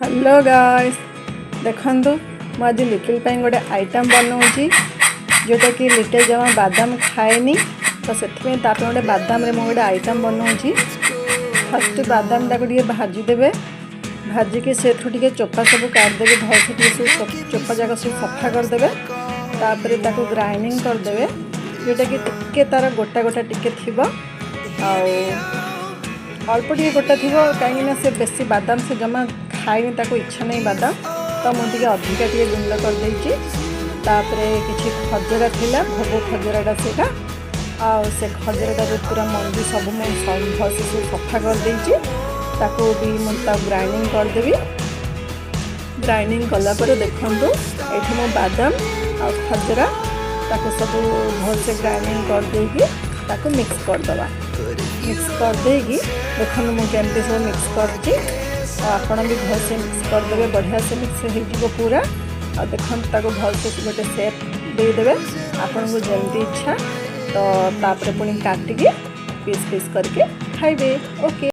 Hello guys देखंतु मु आज लिटिल पाई गोटे आइटम बनाऊँगी जोटा कि लिटिल जमा बादाम खाएनी तो से गोटे बादाम रे गोटे आइटम बनाऊँगी। फर्स्ट बादाम टाक भाजीदेवे भाजिकी से चोपा सब काटदेवे भलसे चोपा जाक सब सफा करदे तापर ताको ग्राइंडिंग करदे जोटा कि टिके तार गोटा गोटा टिके थी अल्प टे गोटा थी कहीं से बेसी बादाम से जमा खाई ताको इच्छा नहीं बादाम तो मुझे अधिका टे गुंड कर किसी खजरा थिला भोग खजराटा सेटा से खजराटा पूरा मंदी सब भलसे सब सफा कर ताको भी मुझे ग्राइंडिंग करदेवी। ग्राइंडिंग कलापर देखूँ ये मो बादाम आ खजरा ताको सब भलसे ग्राइंडिंग कर ताको मिक्स करदे मिक्स करदे देखो मुझे सब मिक्स करची आपण भी भलसे मिक्स करदे बढ़िया से मिक्स हो पूरा और देखो ताको भलसे गोटे सेप देदेवे आपन को जल्दी इच्छा तो तापर पुणी काटिकी पीस पीस करके खाइबे। ओके।